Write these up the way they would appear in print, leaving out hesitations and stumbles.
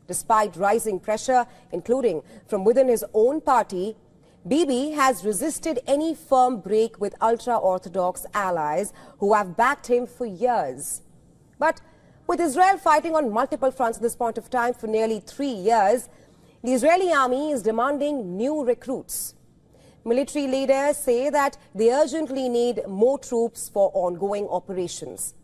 Despite rising pressure, including from within his own party, Bibi has resisted any firm break with ultra-Orthodox allies who have backed him for years. But with Israel fighting on multiple fronts at this point of time for nearly 3 years, the Israeli army is demanding new recruits. Military leaders say that they urgently need more troops for ongoing operations.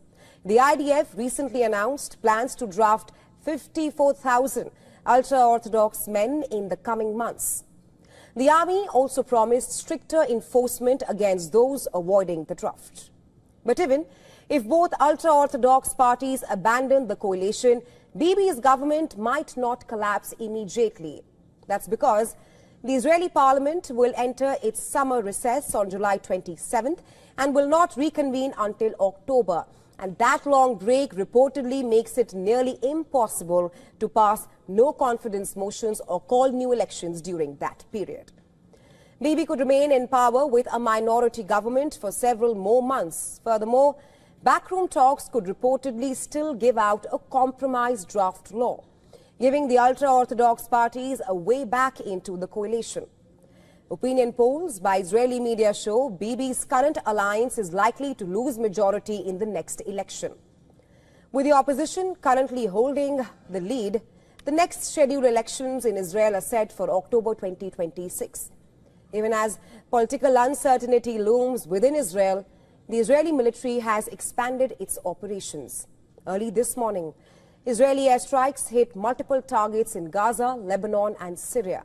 The IDF recently announced plans to draft 54,000 ultra-Orthodox men in the coming months. The army also promised stricter enforcement against those avoiding the draft. But even if both ultra-Orthodox parties abandon the coalition, Bibi's government might not collapse immediately. That's because the Israeli parliament will enter its summer recess on July 27th and will not reconvene until October. And that long break reportedly makes it nearly impossible to pass no-confidence motions or call new elections during that period. Bibi could remain in power with a minority government for several more months. Furthermore, backroom talks could reportedly still give out a compromise draft law, giving the ultra-Orthodox parties a way back into the coalition. Opinion polls by Israeli media show Bibi's current alliance is likely to lose majority in the next election. With the opposition currently holding the lead, the next scheduled elections in Israel are set for October 2026. Even as political uncertainty looms within Israel, the Israeli military has expanded its operations. Early this morning, Israeli airstrikes hit multiple targets in Gaza, Lebanon and Syria.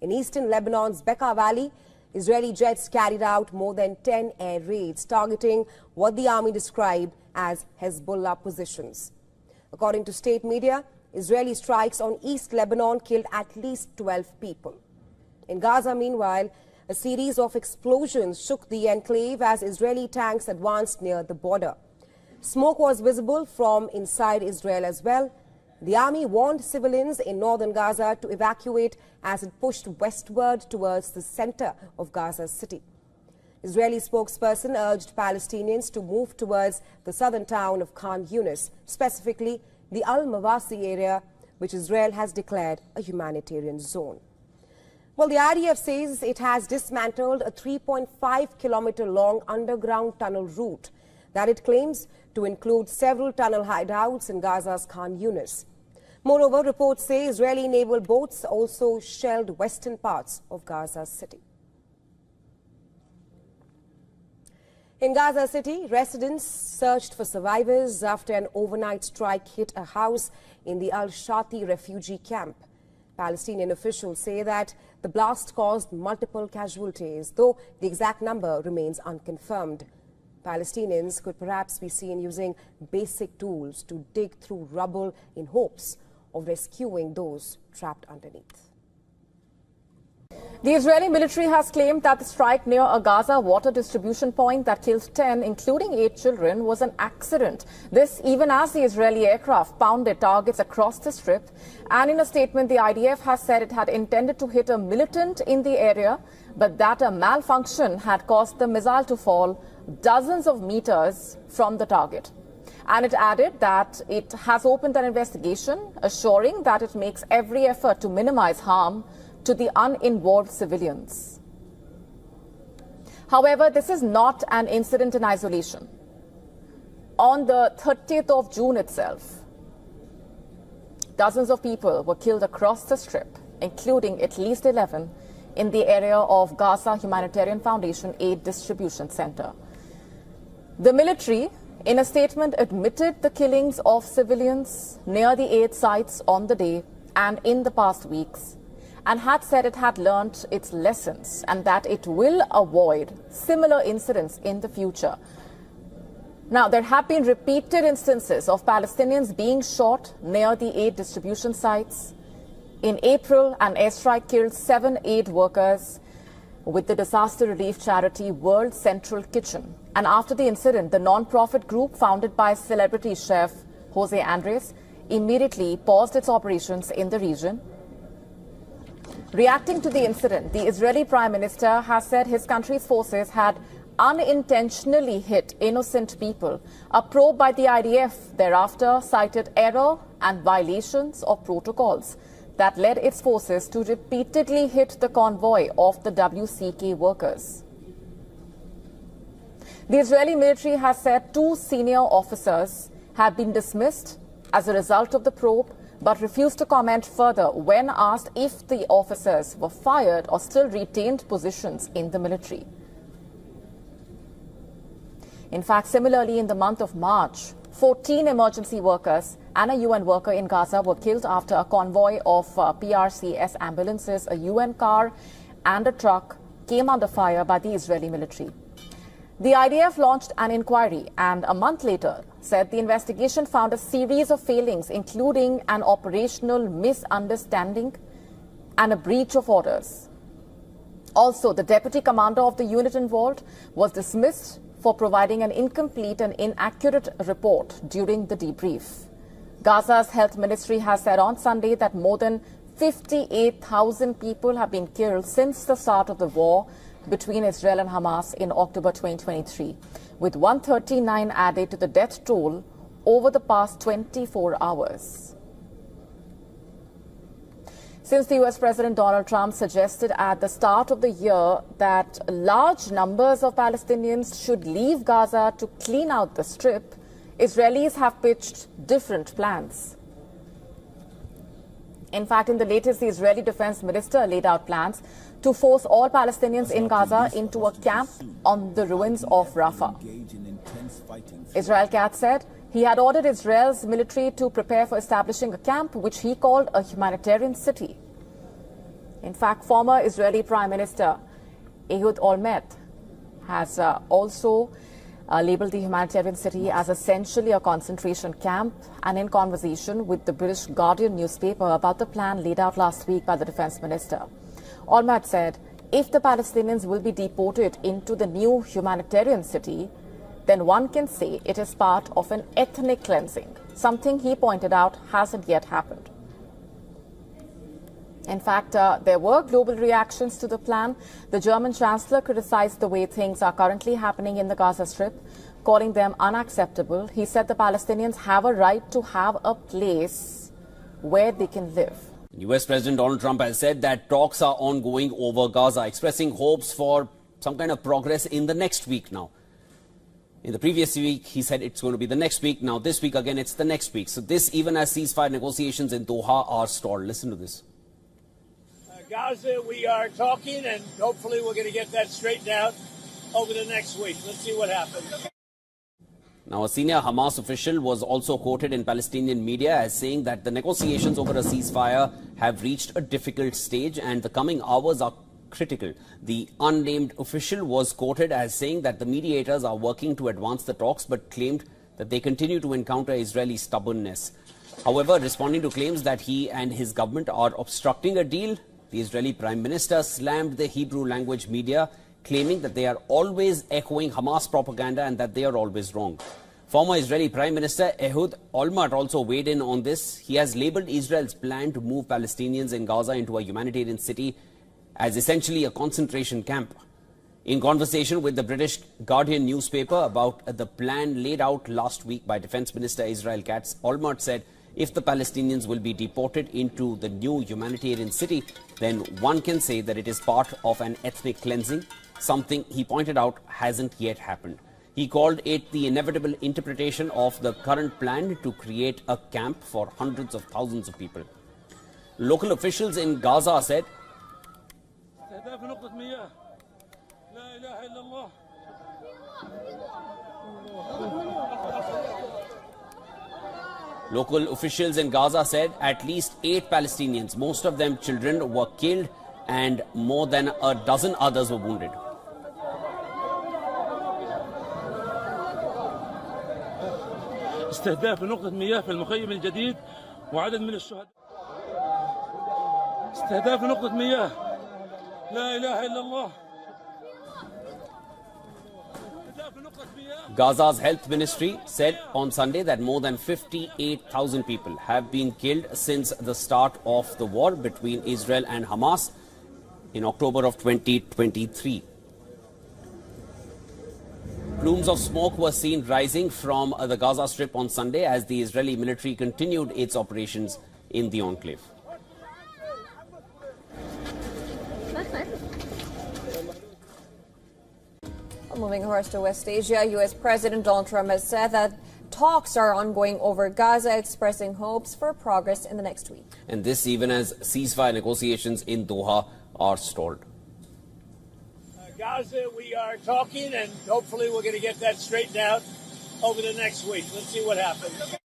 In eastern Lebanon's Bekaa Valley, Israeli jets carried out more than 10 air raids targeting what the army described as Hezbollah positions. According to state media, Israeli strikes on East Lebanon killed at least 12 people. In Gaza, meanwhile, a series of explosions shook the enclave as Israeli tanks advanced near the border. Smoke was visible from inside Israel as well. The army warned civilians in northern Gaza to evacuate as it pushed westward towards the center of Gaza city. Israeli spokesperson urged Palestinians to move towards the southern town of Khan Yunis, specifically the Al-Mawasi area, which Israel has declared a humanitarian zone. Well, the IDF says it has dismantled a 3.5-kilometer-long underground tunnel route that it claims to include several tunnel hideouts in Gaza's Khan Yunis. Moreover, reports say Israeli naval boats also shelled western parts of Gaza city. In Gaza City, residents searched for survivors after an overnight strike hit a house in the Al-Shati refugee camp. Palestinian officials say that the blast caused multiple casualties, though the exact number remains unconfirmed. Palestinians could perhaps be seen using basic tools to dig through rubble in hopes of rescuing those trapped underneath. The Israeli military has claimed that the strike near a Gaza water distribution point that killed 10, including 8 children, was an accident. This even as the Israeli aircraft pounded targets across the strip. And in a statement, the IDF has said it had intended to hit a militant in the area, but that a malfunction had caused the missile to fall dozens of meters from the target. And it added that it has opened an investigation, assuring that it makes every effort to minimize harm to the uninvolved civilians. However, this is not an incident in isolation. On the 30th of June itself, dozens of people were killed across the strip, including at least 11 in the area of Gaza Humanitarian Foundation Aid Distribution Center. The military, in a statement, admitted the killings of civilians near the aid sites on the day and in the past weeks, and had said it had learnt its lessons and that it will avoid similar incidents in the future. Now, there have been repeated instances of Palestinians being shot near the aid distribution sites. In April, an airstrike killed 7 aid workers with the disaster relief charity World Central Kitchen. And after the incident, the non-profit group founded by celebrity chef Jose Andres immediately paused its operations in the region. Reacting to the incident, the Israeli Prime Minister has said his country's forces had unintentionally hit innocent people. A probe by the IDF thereafter cited error and violations of protocols that led its forces to repeatedly hit the convoy of the WCK workers. The Israeli military has said 2 senior officers have been dismissed as a result of the probe, but refused to comment further when asked if the officers were fired or still retained positions in the military. In fact, similarly, in the month of March, 14 emergency workers and a UN worker in Gaza were killed after a convoy of PRCS ambulances, a UN car and a truck came under fire by the Israeli military. The IDF launched an inquiry and a month later said the investigation found a series of failings, including an operational misunderstanding and a breach of orders. Also, the deputy commander of the unit involved was dismissed for providing an incomplete and inaccurate report during the debrief. Gaza's health ministry has said on Sunday that more than 58,000 people have been killed since the start of the war between Israel and Hamas in October 2023, with 139 added to the death toll over the past 24 hours. Since the US President Donald Trump suggested at the start of the year that large numbers of Palestinians should leave Gaza to clean out the strip, Israelis have pitched different plans. In fact, in the latest, the Israeli defense minister laid out plans to force all Palestinians in Gaza into a camp on the ruins of Rafah. Israel Katz said he had ordered Israel's military to prepare for establishing a camp, which he called a humanitarian city. In fact, former Israeli Prime Minister Ehud Olmert has also labeled the humanitarian city as essentially a concentration camp, and in conversation with the British Guardian newspaper about the plan laid out last week by the defense minister. Olmert said if the Palestinians will be deported into the new humanitarian city, then one can say it is part of an ethnic cleansing, something he pointed out hasn't yet happened. In fact, there were global reactions to the plan. The German Chancellor criticized the way things are currently happening in the Gaza Strip, calling them unacceptable. He said the Palestinians have a right to have a place where they can live. US President Donald Trump has said that talks are ongoing over Gaza, expressing hopes for some kind of progress in the next week now. In the previous week, he said it's going to be the next week. Now, this week again, it's the next week. So this, even as ceasefire negotiations in Doha are stalled. Listen to this. Gaza, we are talking, and hopefully we're going to get that straightened out over the next week. Let's see what happens. Now, a senior Hamas official was also quoted in Palestinian media as saying that the negotiations over a ceasefire have reached a difficult stage and the coming hours are critical. The unnamed official was quoted as saying that the mediators are working to advance the talks, but claimed that they continue to encounter Israeli stubbornness. However, responding to claims that he and his government are obstructing a deal, the Israeli Prime Minister slammed the Hebrew language media, claiming that they are always echoing Hamas propaganda and that they are always wrong. Former Israeli Prime Minister Ehud Olmert also weighed in on this. He has labelled Israel's plan to move Palestinians in Gaza into a humanitarian city as essentially a concentration camp. In conversation with the British Guardian newspaper about the plan laid out last week by Defence Minister Israel Katz, Olmert said if the Palestinians will be deported into the new humanitarian city, then one can say that it is part of an ethnic cleansing, something he pointed out hasn't yet happened. He called it the inevitable interpretation of the current plan to create a camp for hundreds of thousands of people. Local officials in Gaza said at least 8 Palestinians, most of them children, were killed and more than a dozen others were wounded. استهداف نقطة مياه في المخيم الجديد وعدد من الشهداء. استهداف نقطة مياه. لا إله إلا الله. Gaza's health ministry said on Sunday that more than 58,000 people have been killed since the start of the war between Israel and Hamas in October of 2023. Plumes of smoke were seen rising from the Gaza Strip on Sunday as the Israeli military continued its operations in the enclave. Moving horse to West Asia, U.S. President Donald Trump has said that talks are ongoing over Gaza, expressing hopes for progress in the next week. And this even as ceasefire negotiations in Doha are stalled. Gaza, we are talking, and hopefully we're going to get that straightened out over the next week. Let's see what happens.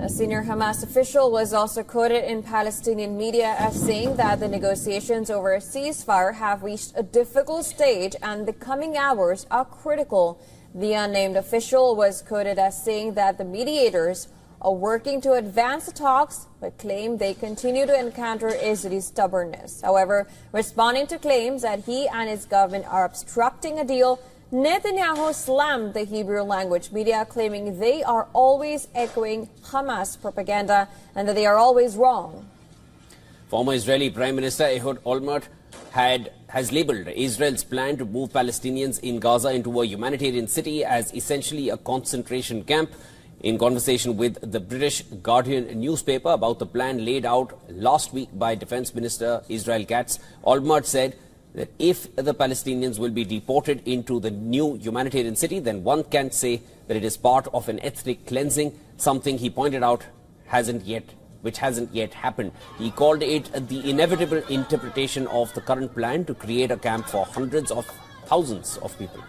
A senior Hamas official was also quoted in Palestinian media as saying that the negotiations over a ceasefire have reached a difficult stage and the coming hours are critical. The unnamed official was quoted as saying that the mediators are working to advance the talks, but claimed they continue to encounter Israeli stubbornness. However, responding to claims that he and his government are obstructing a deal, Netanyahu slammed the Hebrew language media, claiming they are always echoing Hamas propaganda and that they are always wrong. Former Israeli Prime Minister Ehud Olmert has labelled Israel's plan to move Palestinians in Gaza into a humanitarian city as essentially a concentration camp. In conversation with the British Guardian newspaper about the plan laid out last week by Defence Minister Israel-Gaza, Olmert said that if the Palestinians will be deported into the new humanitarian city, then one can say that it is part of an ethnic cleansing, something he pointed out which hasn't yet happened. He called it the inevitable interpretation of the current plan to create a camp for hundreds of thousands of people.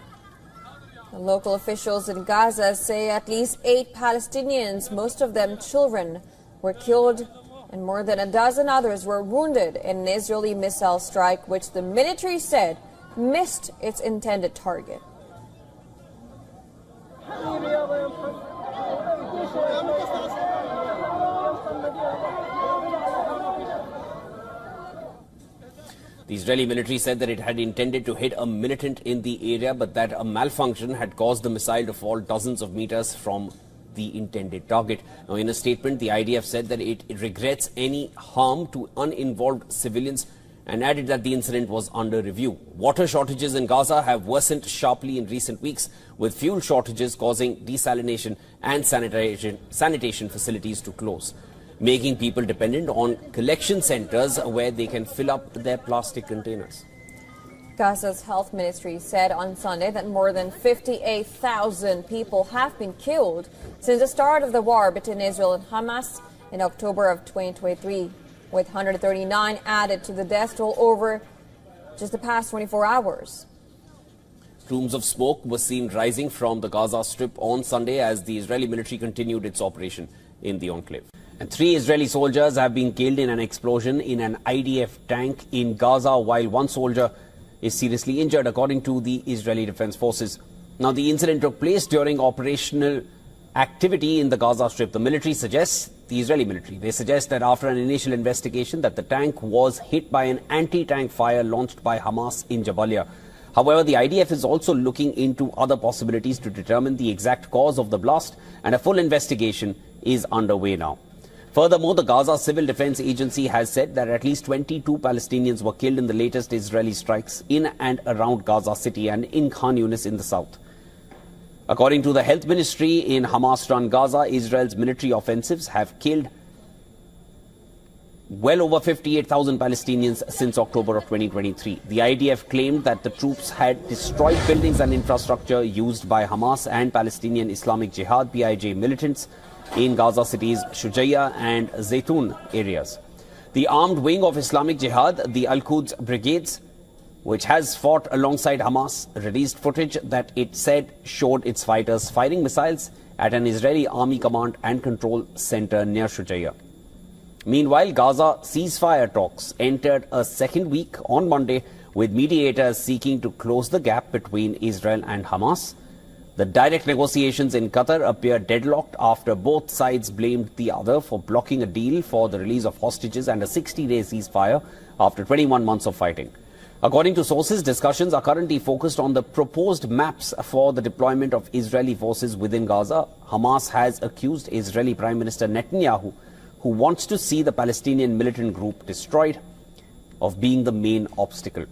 Local officials in Gaza say at least 8 Palestinians, most of them children, were killed and more than a dozen others were wounded in an Israeli missile strike, which the military said missed its intended target. The Israeli military said that it had intended to hit a militant in the area, but that a malfunction had caused the missile to fall dozens of meters from the intended target. Now, in a statement, the IDF said that it regrets any harm to uninvolved civilians and added that the incident was under review. Water shortages in Gaza have worsened sharply in recent weeks, with fuel shortages causing desalination and sanitation facilities to close, making people dependent on collection centers where they can fill up their plastic containers. Gaza's health ministry said on Sunday that more than 58,000 people have been killed since the start of the war between Israel and Hamas in October of 2023, with 139 added to the death toll over just the past 24 hours. Plumes of smoke were seen rising from the Gaza Strip on Sunday as the Israeli military continued its operation in the enclave. And 3 Israeli soldiers have been killed in an explosion in an IDF tank in Gaza, while 1 soldier is seriously injured, according to the Israeli Defense Forces. Now, the incident took place during operational activity in the Gaza Strip. The Israeli military, they suggest that after an initial investigation that the tank was hit by an anti-tank fire launched by Hamas in Jabalia. However, the IDF is also looking into other possibilities to determine the exact cause of the blast, and a full investigation is underway now. Furthermore, the Gaza Civil Defense Agency has said that at least 22 Palestinians were killed in the latest Israeli strikes in and around Gaza City and in Khan Yunis in the south. According to the Health Ministry in Hamas-run Gaza, Israel's military offensives have killed well over 58,000 Palestinians since October of 2023. The IDF claimed that the troops had destroyed buildings and infrastructure used by Hamas and Palestinian Islamic Jihad (PIJ) militants in Gaza City's Shujaiya and Zaytun areas. The armed wing of Islamic Jihad, the Al-Quds Brigades, which has fought alongside Hamas, released footage that it said showed its fighters firing missiles at an Israeli army command and control center near Shujaiya. Meanwhile, Gaza ceasefire talks entered a second week on Monday, with mediators seeking to close the gap between Israel and Hamas. The direct negotiations in Qatar appear deadlocked after both sides blamed the other for blocking a deal for the release of hostages and a 60-day ceasefire after 21 months of fighting. According to sources, discussions are currently focused on the proposed maps for the deployment of Israeli forces within Gaza. Hamas has accused Israeli Prime Minister Netanyahu, who wants to see the Palestinian militant group destroyed, of being the main obstacle.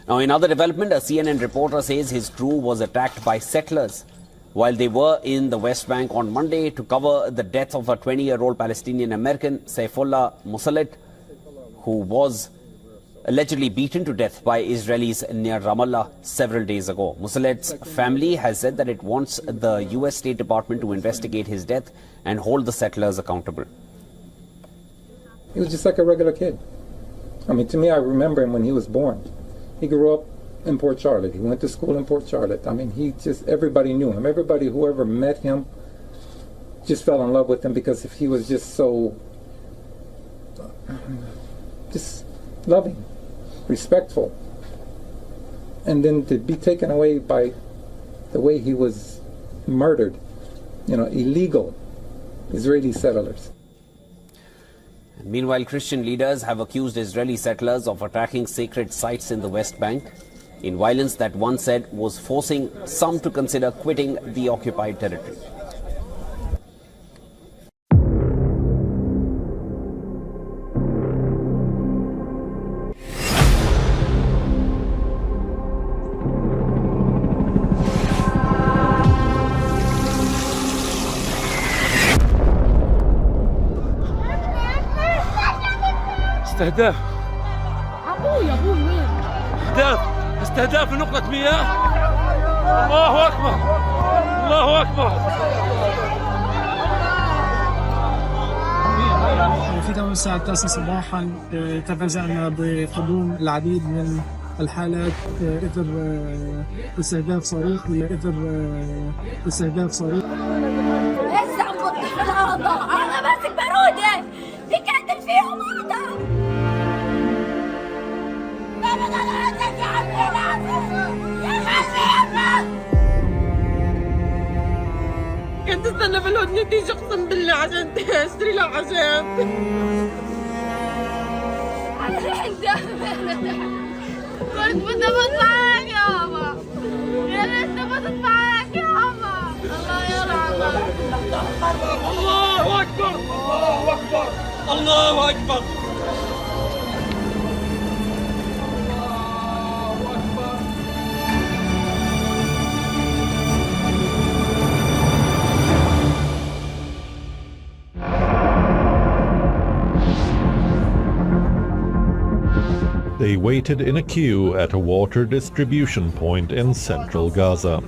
Now, in other development, a CNN reporter says his crew was attacked by settlers while they were in the West Bank on Monday to cover the death of a 20-year-old Palestinian American, Saifullah Musallit, who was allegedly beaten to death by Israelis near Ramallah several days ago. Musallit's family has said that it wants the U.S. State Department to investigate his death and hold the settlers accountable. He was just like a regular kid. I mean, to me, I remember him when he was born. He grew up in Port Charlotte. He went to school in Port Charlotte. I mean, everybody knew him. Everybody, whoever met him, just fell in love with him because he was just so, just loving, respectful. And then to be taken away by the way he was murdered, illegal Israeli settlers. Meanwhile, Christian leaders have accused Israeli settlers of attacking sacred sites in the West Bank in violence that one said was forcing some to consider quitting the occupied territory. استهداف ابوي وين؟ استهداف لنقطة مياه. الله اكبر الله اكبر. في تمام الساعة 9 صباحا تفاجأنا بقدوم العديد من الحالات اثر استهداف صاروخ هسه عم بطيح الهضة، انا ماسك بارودة بقتل فيهم هضة. كنت استنى بالهدنة تيجي اقسم بالله عشان اشتري لها عشان كنت بدي بطلعك يابا، يا ريت بطلعك يابا. الله يرحمك. الله اكبر الله اكبر الله اكبر. They waited in a queue at a water distribution point in central Gaza.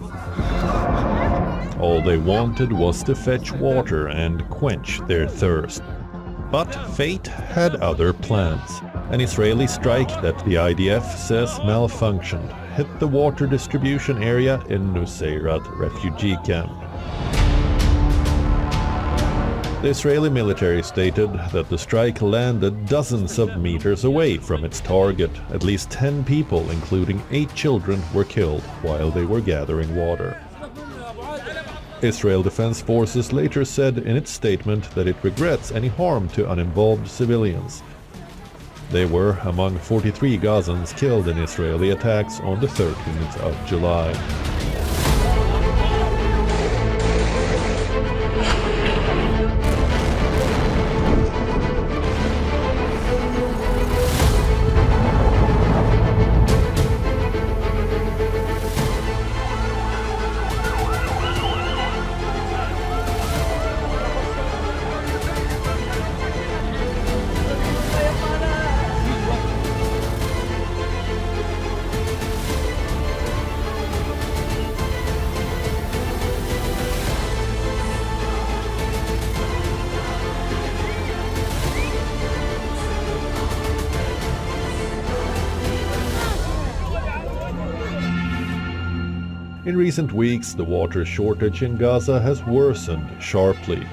All they wanted was to fetch water and quench their thirst. But fate had other plans. An Israeli strike that the IDF says malfunctioned hit the water distribution area in Nuseirat refugee camp. The Israeli military stated that the strike landed dozens of meters away from its target. At least 10 people, including 8 children, were killed while they were gathering water. Israel Defense Forces later said in its statement that it regrets any harm to uninvolved civilians. They were among 43 Gazans killed in Israeli attacks on the 13th of July. In recent weeks, the water shortage in Gaza has worsened sharply.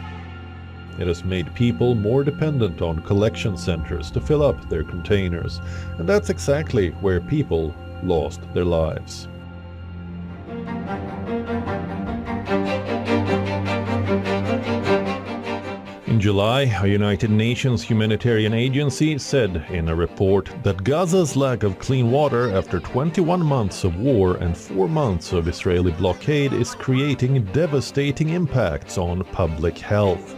It has made people more dependent on collection centers to fill up their containers, and that's exactly where people lost their lives. In July, a United Nations humanitarian agency said in a report that Gaza's lack of clean water after 21 months of war and 4 months of Israeli blockade is creating devastating impacts on public health.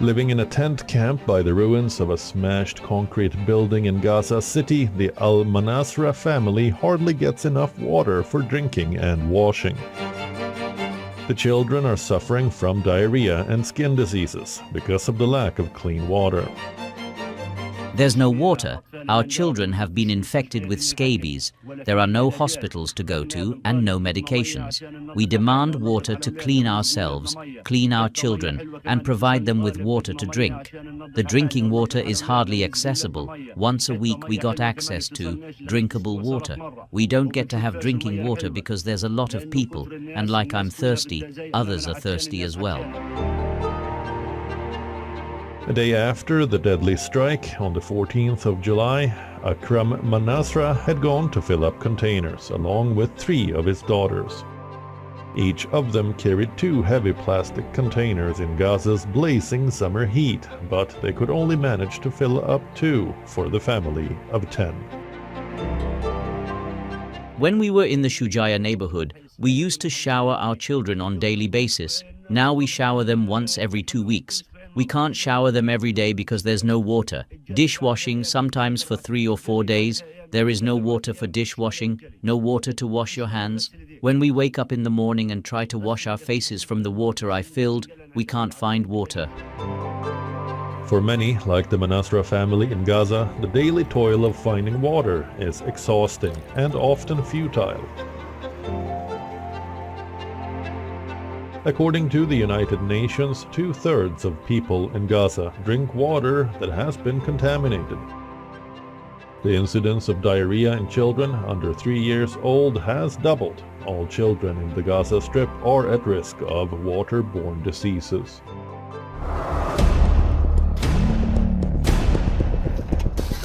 Living in a tent camp by the ruins of a smashed concrete building in Gaza City, the Al-Manasra family hardly gets enough water for drinking and washing. The children are suffering from diarrhea and skin diseases because of the lack of clean water. There's no water. Our children have been infected with scabies. There are no hospitals to go to and no medications. We demand water to clean ourselves, clean our children, and provide them with water to drink. The drinking water is hardly accessible. Once a week we got access to drinkable water. We don't get to have drinking water because there's a lot of people, and like I'm thirsty, others are thirsty as well. A day after the deadly strike, on the 14th of July, Akram Manasra had gone to fill up containers, along with 3 of his daughters. Each of them carried 2 heavy plastic containers in Gaza's blazing summer heat, but they could only manage to fill up 2 for the family of 10. When we were in the Shujaya neighborhood, we used to shower our children on a daily basis. Now we shower them once every 2 weeks. We can't shower them every day because there's no water. Dishwashing, sometimes for 3 or 4 days. There is no water for dishwashing, no water to wash your hands. When we wake up in the morning and try to wash our faces from the water I filled, we can't find water. For many, like the Manasra family in Gaza, the daily toil of finding water is exhausting and often futile. According to the United Nations, 2/3 of people in Gaza drink water that has been contaminated. The incidence of diarrhea in children under 3 years old has doubled. All children in the Gaza Strip are at risk of waterborne diseases.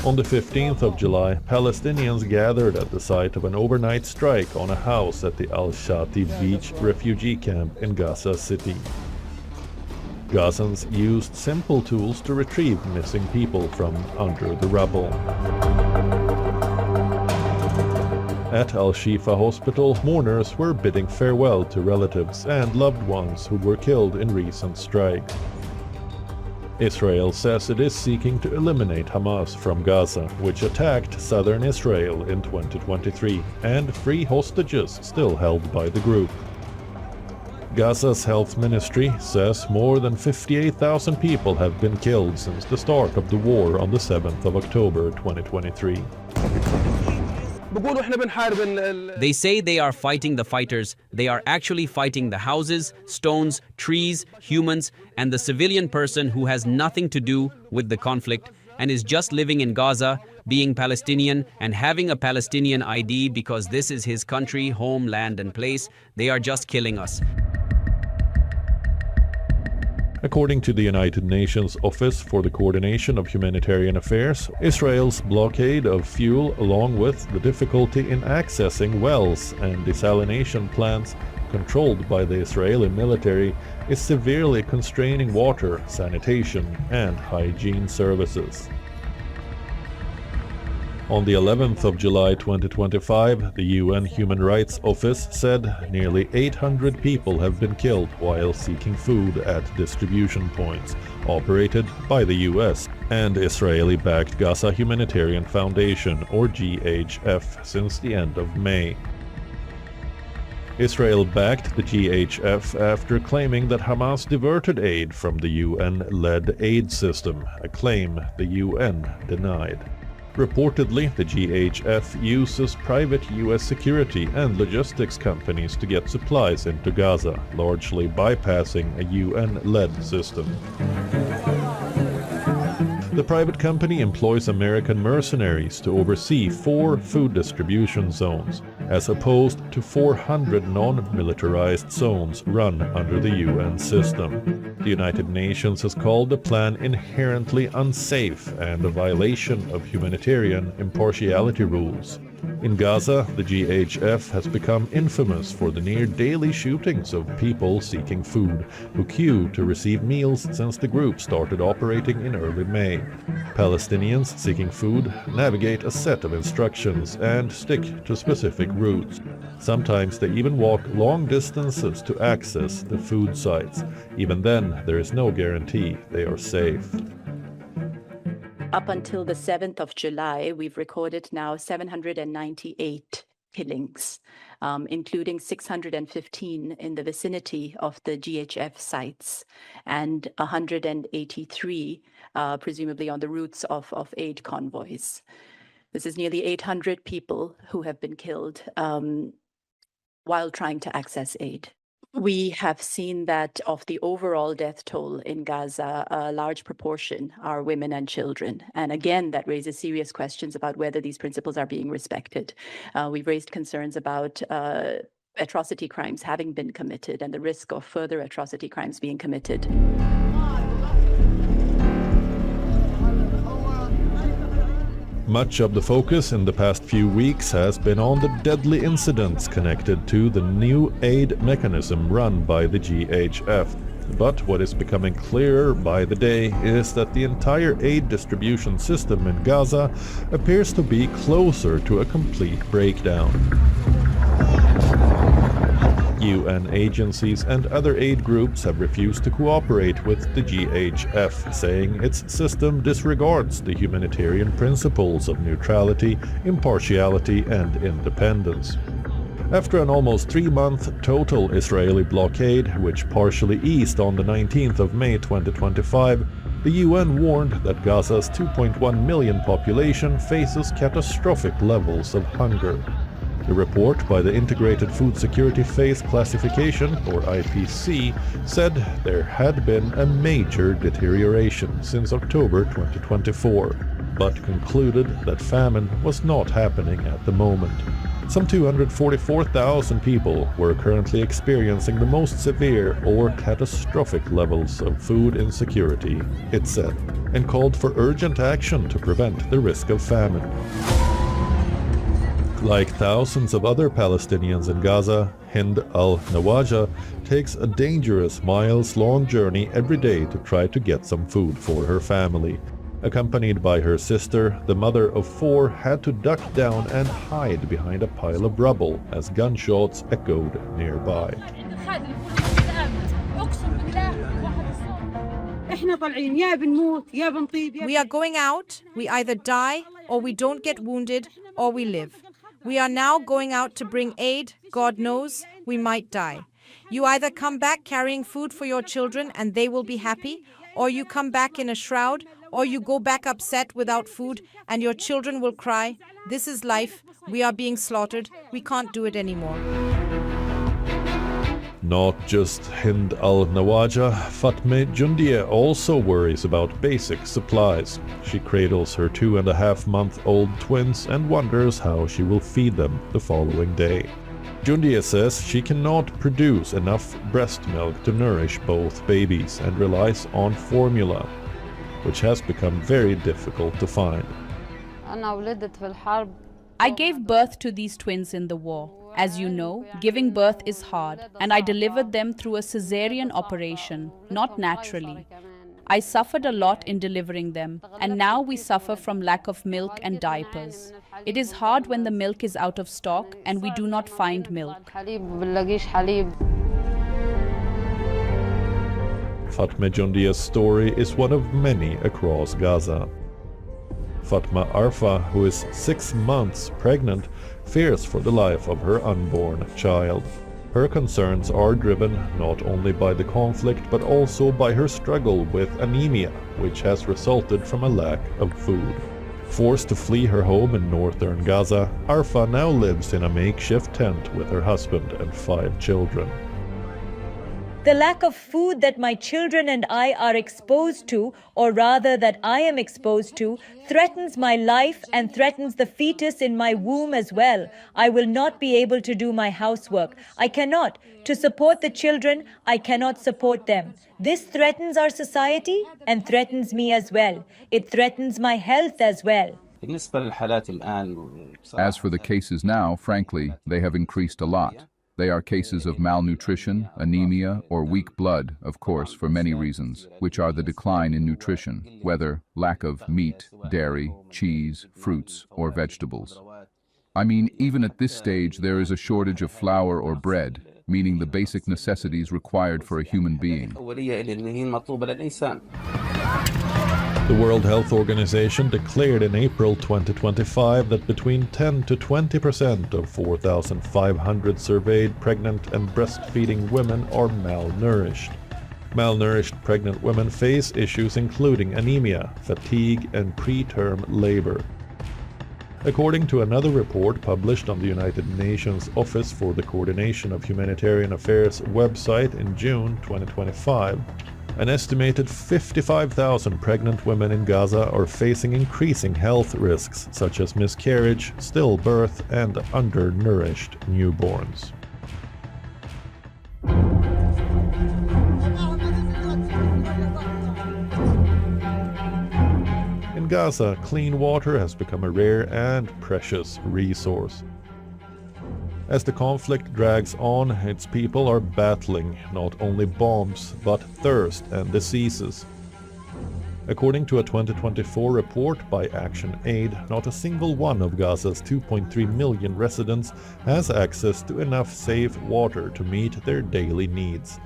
On the 15th of July, Palestinians gathered at the site of an overnight strike on a house at the Al-Shati Beach refugee camp in Gaza City. Gazans used simple tools to retrieve missing people from under the rubble. At Al-Shifa Hospital, mourners were bidding farewell to relatives and loved ones who were killed in recent strikes. Israel says it is seeking to eliminate Hamas from Gaza, which attacked southern Israel in 2023, and free hostages still held by the group. Gaza's health ministry says more than 58,000 people have been killed since the start of the war on the 7th of October 2023. They say they are fighting the fighters. They are actually fighting the houses, stones, trees, humans, and the civilian person who has nothing to do with the conflict and is just living in Gaza, being Palestinian and having a Palestinian ID because this is his country, home, land, and place. They are just killing us. According to the United Nations Office for the Coordination of Humanitarian Affairs, Israel's blockade of fuel, along with the difficulty in accessing wells and desalination plants controlled by the Israeli military, is severely constraining water, sanitation, and hygiene services. On the 11th of July 2025, the UN Human Rights Office said nearly 800 people have been killed while seeking food at distribution points operated by the US and Israeli-backed Gaza Humanitarian Foundation, or GHF, since the end of May. Israel backed the GHF after claiming that Hamas diverted aid from the UN-led aid system, a claim the UN denied. Reportedly, the GHF uses private US security and logistics companies to get supplies into Gaza, largely bypassing a UN-led system. The private company employs American mercenaries to oversee 4 food distribution zones, as opposed to 400 non-militarized zones run under the UN system. The United Nations has called the plan inherently unsafe and a violation of humanitarian impartiality rules. In Gaza, the GHF has become infamous for the near-daily shootings of people seeking food, who queue to receive meals since the group started operating in early May. Palestinians seeking food navigate a set of instructions and stick to specific routes. Sometimes they even walk long distances to access the food sites. Even then, there is no guarantee they are safe. Up until the 7th of July, we've recorded now 798 killings, including 615 in the vicinity of the GHF sites and 183 presumably on the routes of aid convoys. This is nearly 800 people who have been killed while trying to access aid. We have seen that of the overall death toll in Gaza, a large proportion are women and children. And again, that raises serious questions about whether these principles are being respected. We've raised concerns about atrocity crimes having been committed and the risk of further atrocity crimes being committed. Much of the focus in the past few weeks has been on the deadly incidents connected to the new aid mechanism run by the GHF. But what is becoming clearer by the day is that the entire aid distribution system in Gaza appears to be closer to a complete breakdown. UN agencies and other aid groups have refused to cooperate with the GHF, saying its system disregards the humanitarian principles of neutrality, impartiality, and independence. After an almost 3-month total Israeli blockade, which partially eased on the 19th of May 2025, the UN warned that Gaza's 2.1 million population faces catastrophic levels of hunger. The report by the Integrated Food Security Phase Classification, or IPC, said there had been a major deterioration since October 2024, but concluded that famine was not happening at the moment. Some 244,000 people were currently experiencing the most severe or catastrophic levels of food insecurity, it said, and called for urgent action to prevent the risk of famine. Like thousands of other Palestinians in Gaza, Hind al-Nawaja takes a dangerous miles-long journey every day to try to get some food for her family. Accompanied by her sister, the mother of 4 had to duck down and hide behind a pile of rubble as gunshots echoed nearby. We are going out, we either die, or we don't get wounded, or we live. We are now going out to bring aid. God knows we might die. You either come back carrying food for your children and they will be happy, or you come back in a shroud, or you go back upset without food and your children will cry. This is life. We are being slaughtered. We can't do it anymore. Not just Hind al-Nawaja, Fatme Jundia also worries about basic supplies. She cradles her 2.5-month-old twins and wonders how she will feed them the following day. Jundia says she cannot produce enough breast milk to nourish both babies and relies on formula, which has become very difficult to find. I gave birth to these twins in the war. As you know, giving birth is hard, and I delivered them through a cesarean operation, not naturally. I suffered a lot in delivering them, and now we suffer from lack of milk and diapers. It is hard when the milk is out of stock and we do not find milk. Fatma Jundia's story is one of many across Gaza. Fatma Arfa, who is 6 months pregnant, fears for the life of her unborn child. Her concerns are driven not only by the conflict but also by her struggle with anemia, which has resulted from a lack of food. Forced to flee her home in northern Gaza, Arfa now lives in a makeshift tent with her husband and 5 children. The lack of food that my children and I are exposed to, or rather that I am exposed to, threatens my life and threatens the fetus in my womb as well. I will not be able to do my housework. I cannot. To support the children, I cannot support them. This threatens our society and threatens me as well. It threatens my health as well. As for the cases now, frankly, they have increased a lot. They are cases of malnutrition, anemia, or weak blood, of course, for many reasons, which are the decline in nutrition, whether lack of meat, dairy, cheese, fruits, or vegetables. I mean, even at this stage, there is a shortage of flour or bread, meaning the basic necessities required for a human being. The World Health Organization declared in April 2025 that between 10 to 20% of 4,500 surveyed pregnant and breastfeeding women are malnourished. Malnourished pregnant women face issues including anemia, fatigue, and preterm labor. According to another report published on the United Nations Office for the Coordination of Humanitarian Affairs website in June 2025, an estimated 55,000 pregnant women in Gaza are facing increasing health risks such as miscarriage, stillbirth, and undernourished newborns. In Gaza, clean water has become a rare and precious resource. As the conflict drags on, its people are battling not only bombs, but thirst and diseases. According to a 2024 report by Action Aid, not a single one of Gaza's 2.3 million residents has access to enough safe water to meet their daily needs.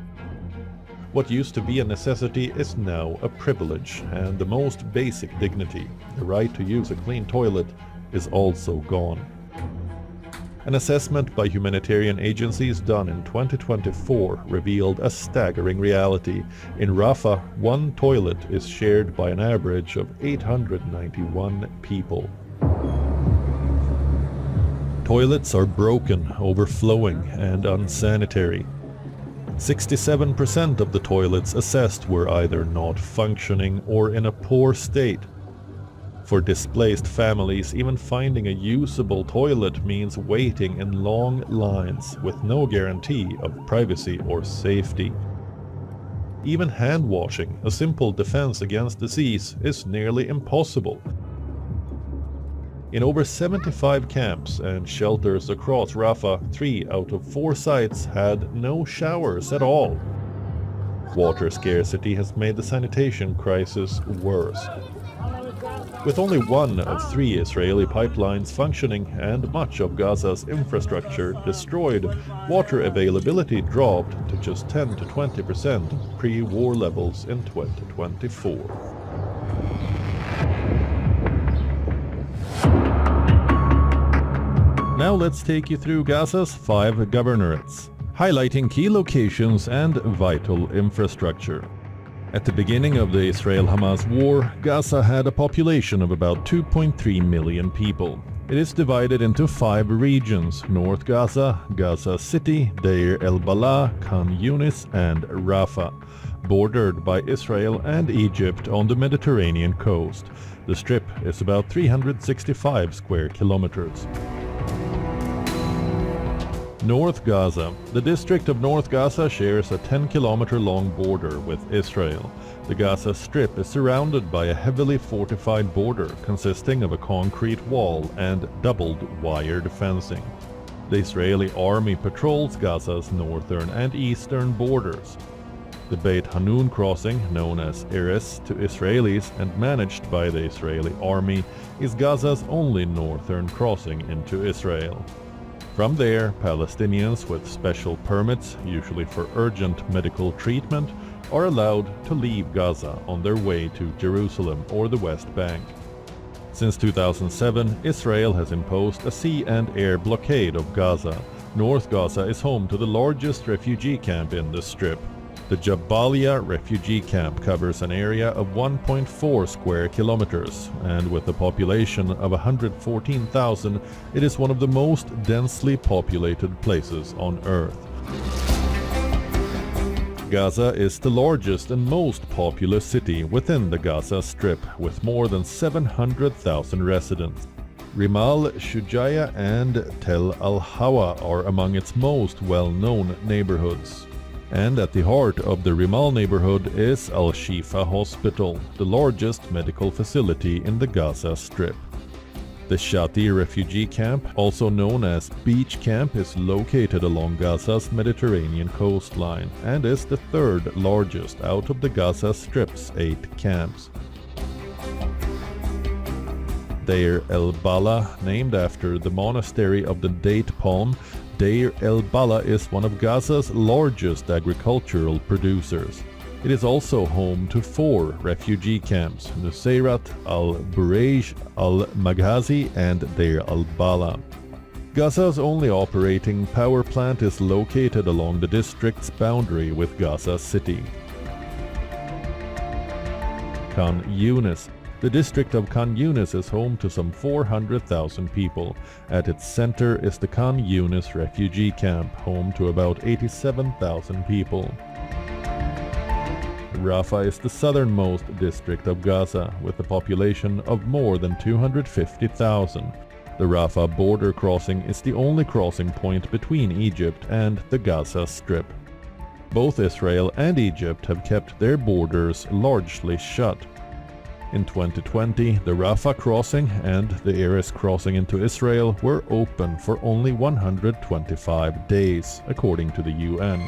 What used to be a necessity is now a privilege, and the most basic dignity, the right to use a clean toilet, is also gone. An assessment by humanitarian agencies done in 2024 revealed a staggering reality. In Rafah, one toilet is shared by an average of 891 people. Toilets are broken, overflowing, and unsanitary. 67% of the toilets assessed were either not functioning or in a poor state. For displaced families, even finding a usable toilet means waiting in long lines with no guarantee of privacy or safety. Even hand washing, a simple defense against disease, is nearly impossible. In over 75 camps and shelters across Rafah, 3 out of 4 sites had no showers at all. Water scarcity has made the sanitation crisis worse. With only 1 of 3 Israeli pipelines functioning and much of Gaza's infrastructure destroyed, water availability dropped to just 10 to 20% of pre-war levels in 2024. Now let's take you through Gaza's 5 governorates, highlighting key locations and vital infrastructure. At the beginning of the Israel-Hamas war, Gaza had a population of about 2.3 million people. It is divided into 5 regions: North Gaza, Gaza City, Deir el-Balah, Khan Yunis, and Rafah, bordered by Israel and Egypt on the Mediterranean coast. The strip is about 365 square kilometers. North Gaza. The district of North Gaza shares a 10-kilometer-long border with Israel. The Gaza Strip is surrounded by a heavily fortified border consisting of a concrete wall and doubled wired fencing. The Israeli army patrols Gaza's northern and eastern borders. The Beit Hanun crossing, known as Erez to Israelis and managed by the Israeli army, is Gaza's only northern crossing into Israel. From there, Palestinians with special permits, usually for urgent medical treatment, are allowed to leave Gaza on their way to Jerusalem or the West Bank. Since 2007, Israel has imposed a sea and air blockade of Gaza. North Gaza is home to the largest refugee camp in the Strip. The Jabalia refugee camp covers an area of 1.4 square kilometers, and with a population of 114,000, it is one of the most densely populated places on Earth. Gaza is the largest and most populous city within the Gaza Strip, with more than 700,000 residents. Rimal, Shujaya, and Tel Al-Hawa are among its most well-known neighborhoods. And at the heart of the Rimal neighborhood is Al-Shifa Hospital, the largest medical facility in the Gaza Strip. The Shati refugee camp, also known as Beach Camp, is located along Gaza's Mediterranean coastline and is the 3rd largest out of the Gaza Strip's 8 camps. Deir el-Bala, named after the monastery of the date palm, Deir el-Bala is one of Gaza's largest agricultural producers. It is also home to 4 refugee camps, Nuseirat, al-Bureij, al-Maghazi and Deir al-Bala. Gaza's only operating power plant is located along the district's boundary with Gaza City. Khan Yunis. The district of Khan Yunis is home to some 400,000 people. At its center is the Khan Yunis refugee camp, home to about 87,000 people. Rafah is the southernmost district of Gaza, with a population of more than 250,000. The Rafah border crossing is the only crossing point between Egypt and the Gaza Strip. Both Israel and Egypt have kept their borders largely shut. In 2020, the Rafah crossing and the Erez crossing into Israel were open for only 125 days, according to the UN.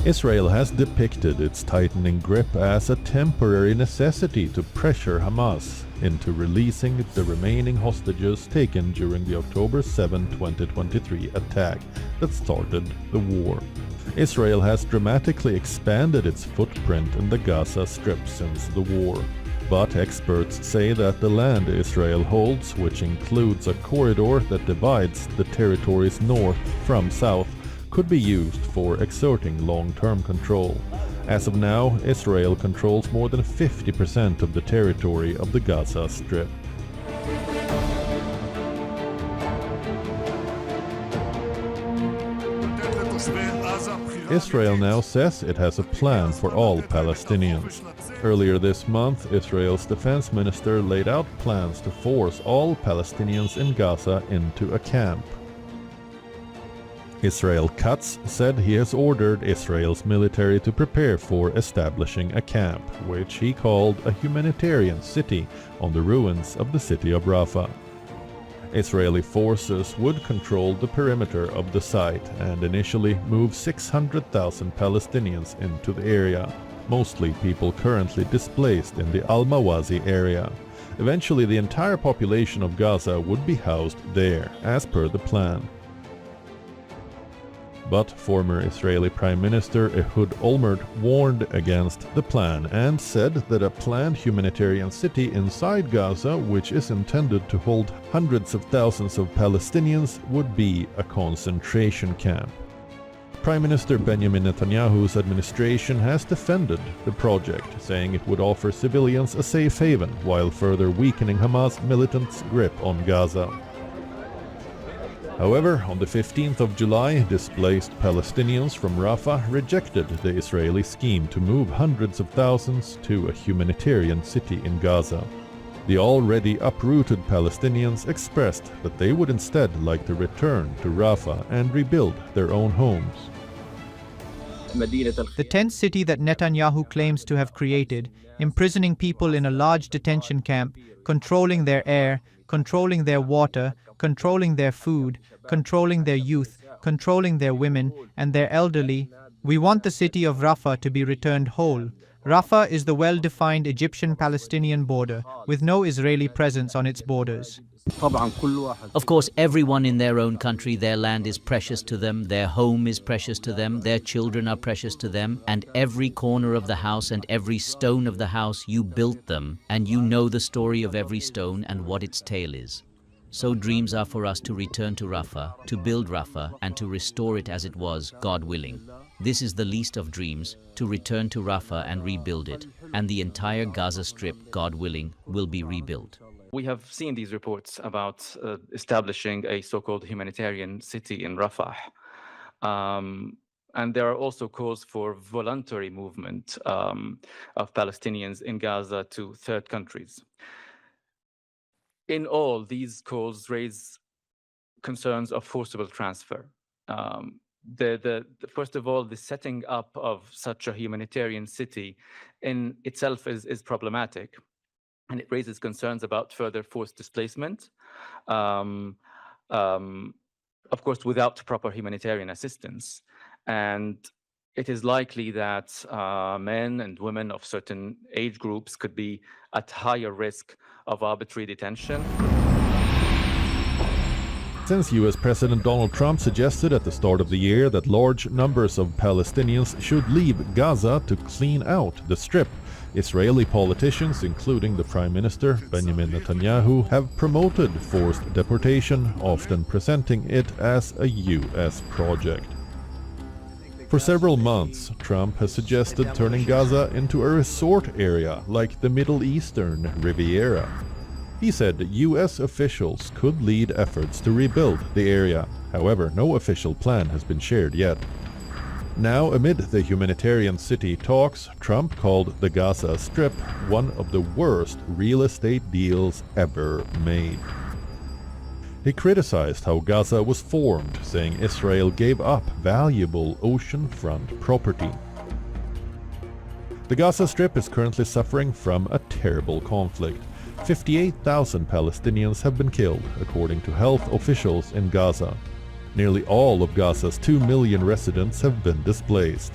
Israel has depicted its tightening grip as a temporary necessity to pressure Hamas into releasing the remaining hostages taken during the October 7, 2023 attack that started the war. Israel has dramatically expanded its footprint in the Gaza Strip since the war. But experts say that the land Israel holds, which includes a corridor that divides the territories north from south, could be used for exerting long-term control. As of now, Israel controls more than 50% of the territory of the Gaza Strip. Israel now says it has a plan for all Palestinians. Earlier this month, Israel's defense minister laid out plans to force all Palestinians in Gaza into a camp. Israel Katz said he has ordered Israel's military to prepare for establishing a camp, which he called a humanitarian city on the ruins of the city of Rafah. Israeli forces would control the perimeter of the site and initially move 600,000 Palestinians into the area, mostly people currently displaced in the Al-Mawazi area. Eventually, the entire population of Gaza would be housed there, as per the plan. But former Israeli Prime Minister Ehud Olmert warned against the plan and said that a planned humanitarian city inside Gaza, which is intended to hold hundreds of thousands of Palestinians, would be a concentration camp. Prime Minister Benjamin Netanyahu's administration has defended the project, saying it would offer civilians a safe haven while further weakening Hamas militants' grip on Gaza. However, on the 15th of July, displaced Palestinians from Rafah rejected the Israeli scheme to move hundreds of thousands to a humanitarian city in Gaza. The already uprooted Palestinians expressed that they would instead like to return to Rafah and rebuild their own homes. The tent city that Netanyahu claims to have created, imprisoning people in a large detention camp, controlling their air, controlling their water, controlling their food, controlling their youth, controlling their women and their elderly. We want the city of Rafah to be returned whole. Rafah is the well-defined Egyptian-Palestinian border, with no Israeli presence on its borders. Of course, everyone in their own country, their land is precious to them, their home is precious to them, their children are precious to them, and every corner of the house and every stone of the house, you built them, and you know the story of every stone and what its tale is. So dreams are for us to return to Rafah, to build Rafah, and to restore it as it was, God willing. This is the least of dreams, to return to Rafah and rebuild it, and the entire Gaza Strip, God willing, will be rebuilt. We have seen these reports about establishing a so-called humanitarian city in Rafah. And there are also calls for voluntary movement of Palestinians in Gaza to third countries. In all, these calls raise concerns of forcible transfer. First of all, the setting up of such a humanitarian city in itself is problematic, and it raises concerns about further forced displacement, of course, without proper humanitarian assistance. And it is likely that men and women of certain age groups could be at higher risk of arbitrary detention. Since US President Donald Trump suggested at the start of the year that large numbers of Palestinians should leave Gaza to clean out the Strip, Israeli politicians, including the Prime Minister Benjamin Netanyahu, have promoted forced deportation, often presenting it as a US project. For several months, Trump has suggested turning Gaza into a resort area like the Middle Eastern Riviera. He said US officials could lead efforts to rebuild the area. However, no official plan has been shared yet. Now, amid the humanitarian city talks, Trump called the Gaza Strip one of the worst real estate deals ever made. He criticized how Gaza was formed, saying Israel gave up valuable oceanfront property. The Gaza Strip is currently suffering from a terrible conflict. 58,000 Palestinians have been killed, according to health officials in Gaza. Nearly all of Gaza's 2 million residents have been displaced.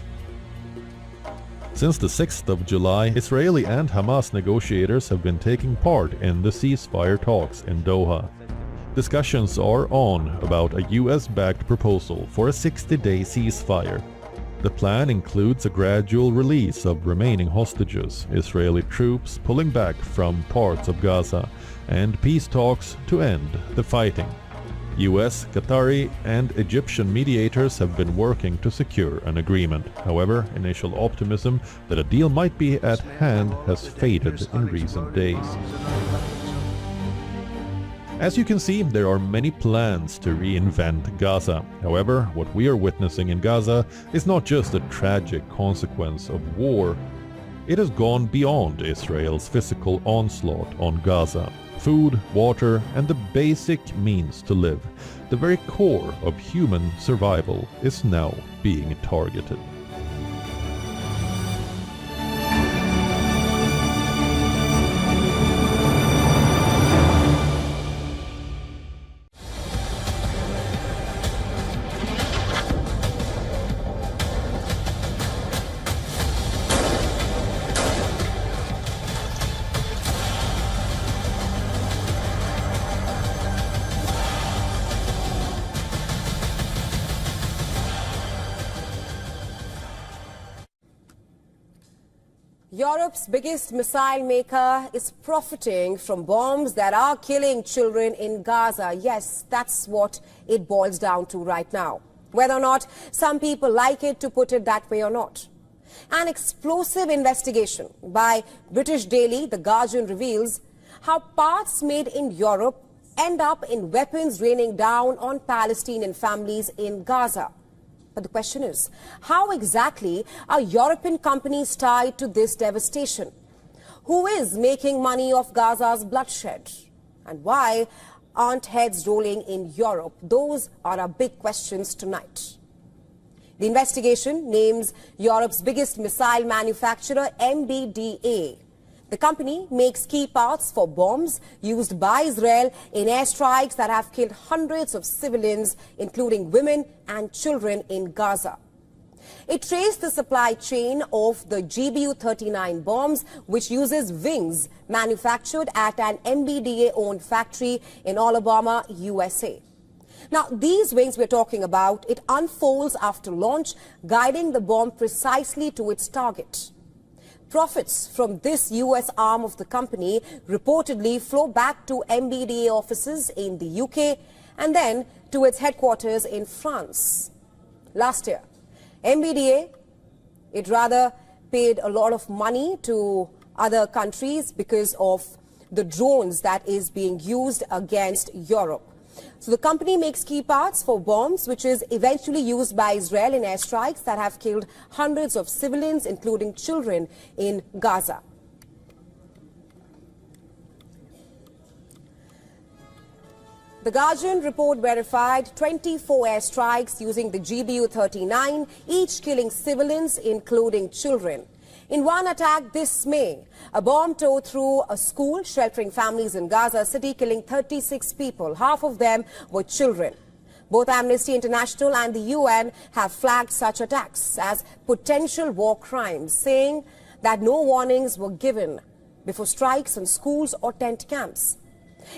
Since the 6th of July, Israeli and Hamas negotiators have been taking part in the ceasefire talks in Doha. Discussions are on about a US-backed proposal for a 60-day ceasefire. The plan includes a gradual release of remaining hostages, Israeli troops pulling back from parts of Gaza, and peace talks to end the fighting. US, Qatari, and Egyptian mediators have been working to secure an agreement. However, initial optimism that a deal might be at hand has faded in recent days. As you can see, there are many plans to reinvent Gaza. However, what we are witnessing in Gaza is not just a tragic consequence of war. It has gone beyond Israel's physical onslaught on Gaza. Food, water, and the basic means to live, the very core of human survival, is now being targeted. Europe's biggest missile maker is profiting from bombs that are killing children in Gaza. Yes, that's what it boils down to right now. Whether or not some people like it to put it that way or not. An explosive investigation by British daily The Guardian reveals how parts made in Europe end up in weapons raining down on Palestinian families in Gaza. But the question is, how exactly are European companies tied to this devastation? Who is making money off Gaza's bloodshed? And why aren't heads rolling in Europe? Those are our big questions tonight. The investigation names Europe's biggest missile manufacturer, MBDA. The company makes key parts for bombs used by Israel in airstrikes that have killed hundreds of civilians, including women and children in Gaza. It traced the supply chain of the GBU-39 bombs, which uses wings manufactured at an MBDA-owned factory in Alabama, USA. Now, these wings we're talking about, it unfolds after launch, guiding the bomb precisely to its target. Profits from this U.S. arm of the company reportedly flow back to MBDA offices in the UK and then to its headquarters in France. Last year, MBDA, it rather paid a lot of money to other countries because of the drones that is being used against Europe. So the company makes key parts for bombs, which is eventually used by Israel in airstrikes that have killed hundreds of civilians, including children, in Gaza. The Guardian report verified 24 airstrikes using the GBU-39, each killing civilians, including children. In one attack this May, a bomb tore through a school sheltering families in Gaza City, killing 36 people. Half of them were children. Both Amnesty International and the UN have flagged such attacks as potential war crimes, saying that no warnings were given before strikes on schools or tent camps.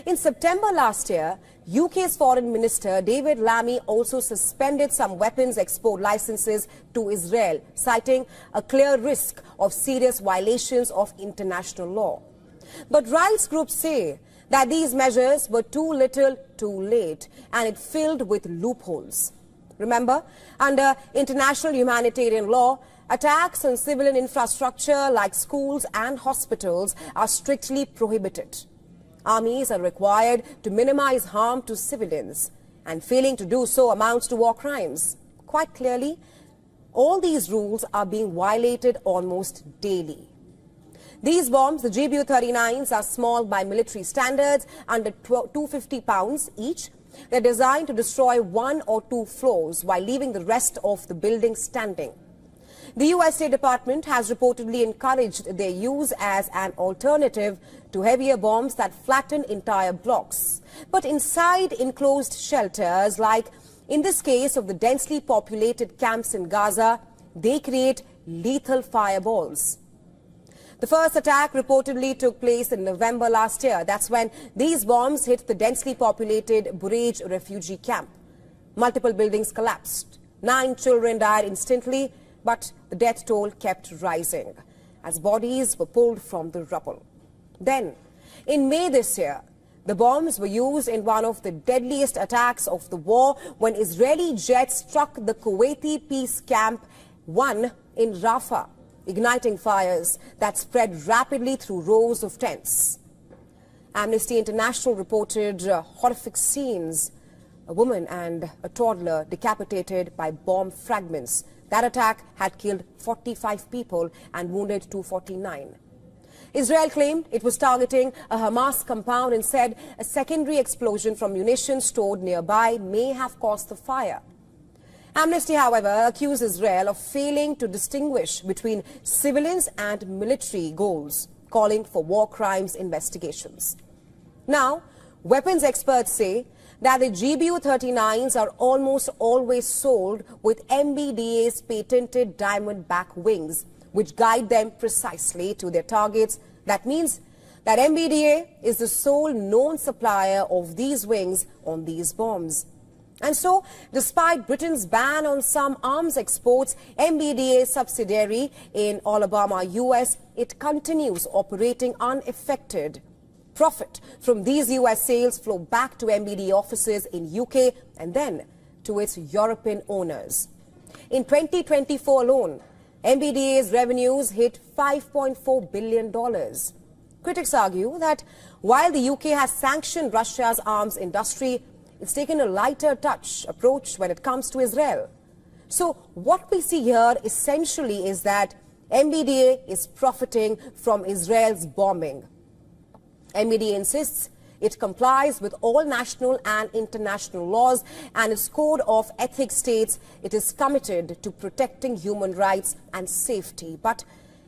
In September last year, UK's Foreign Minister David Lammy also suspended some weapons export licenses to Israel, citing a clear risk of serious violations of international law. But rights groups say that these measures were too little, too late, and it filled with loopholes. Remember, under international humanitarian law, attacks on civilian infrastructure like schools and hospitals are strictly prohibited. Armies are required to minimize harm to civilians, and failing to do so amounts to war crimes. Quite clearly, all these rules are being violated almost daily. These bombs, the GBU-39s, are small by military standards, under 250 pounds each. They're designed to destroy 1 or 2 floors while leaving the rest of the building standing. The US State Department has reportedly encouraged their use as an alternative to heavier bombs that flatten entire blocks. But inside enclosed shelters, like in this case of the densely populated camps in Gaza, they create lethal fireballs. The first attack reportedly took place in November last year. That's when these bombs hit the densely populated Burej refugee camp. Multiple buildings collapsed. 9 children died instantly, but the death toll kept rising as bodies were pulled from the rubble. Then, in May this year, the bombs were used in one of the deadliest attacks of the war when Israeli jets struck the Kuwaiti peace camp 1 in Rafah, igniting fires that spread rapidly through rows of tents. Amnesty International reported horrific scenes, a woman and a toddler decapitated by bomb fragments. That attack had killed 45 people and wounded 249. Israel claimed it was targeting a Hamas compound and said a secondary explosion from munitions stored nearby may have caused the fire. Amnesty, however, accused Israel of failing to distinguish between civilians and military goals, calling for war crimes investigations. Now, weapons experts say that the GBU-39s are almost always sold with MBDA's patented diamond-back wings, which guide them precisely to their targets. That means that MBDA is the sole known supplier of these wings on these bombs. And so, despite Britain's ban on some arms exports, MBDA's subsidiary in Alabama, US, it continues operating unaffected. Profit from these US sales flow back to MBDA offices in UK and then to its European owners. In 2024 alone, MBDA's revenues hit $5.4 billion. Critics argue that while the UK has sanctioned Russia's arms industry, it's taken a lighter touch approach when it comes to Israel. So what we see here essentially is that MBDA is profiting from Israel's bombing. MBDA insists it complies with all national and international laws, and its code of ethics states it is committed to protecting human rights and safety. But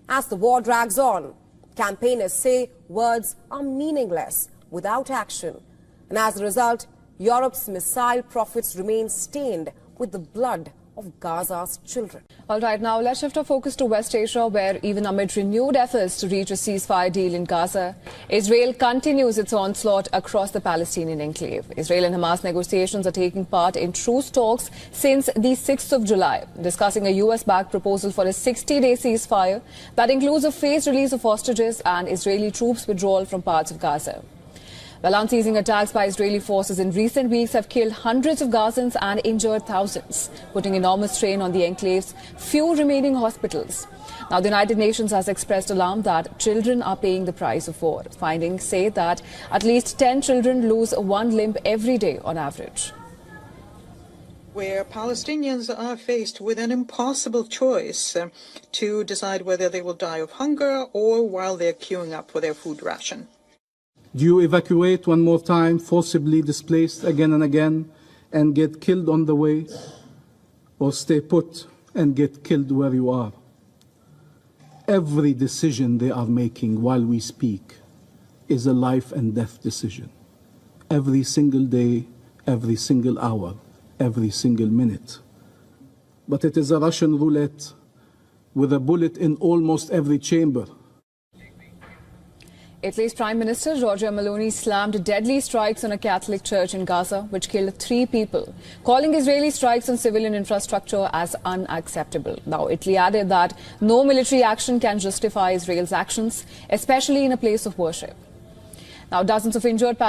as the war drags on, campaigners say words are meaningless without action. And as a result, Europe's missile profits remain stained with the blood of Gaza's children. All right, now let's shift our focus to West Asia, where even amid renewed efforts to reach a ceasefire deal in Gaza, Israel continues its onslaught across the Palestinian enclave. Israel and Hamas negotiations are taking part in truce talks since the 6th of July, discussing a US-backed proposal for a 60-day ceasefire that includes a phased release of hostages and Israeli troops withdrawal from parts of Gaza. Well, unceasing attacks by Israeli forces in recent weeks have killed hundreds of Gazans and injured thousands, putting enormous strain on the enclave's few remaining hospitals. Now, the United Nations has expressed alarm that children are paying the price of war. Findings say that at least 10 children lose one limb every day on average. Where Palestinians are faced with an impossible choice to decide whether they will die of hunger or while they're queuing up for their food ration. Do you evacuate one more time, forcibly displaced again and again, and get killed on the way? Or stay put and get killed where you are? Every decision they are making while we speak is a life and death decision. Every single day, every single hour, every single minute. But it is a Russian roulette with a bullet in almost every chamber. Italy's Prime Minister Giorgia Meloni slammed deadly strikes on a Catholic church in Gaza, which killed 3 people, calling Israeli strikes on civilian infrastructure as unacceptable. Now, Italy added that no military action can justify Israel's actions, especially in a place of worship. Now, dozens of injured Palestinians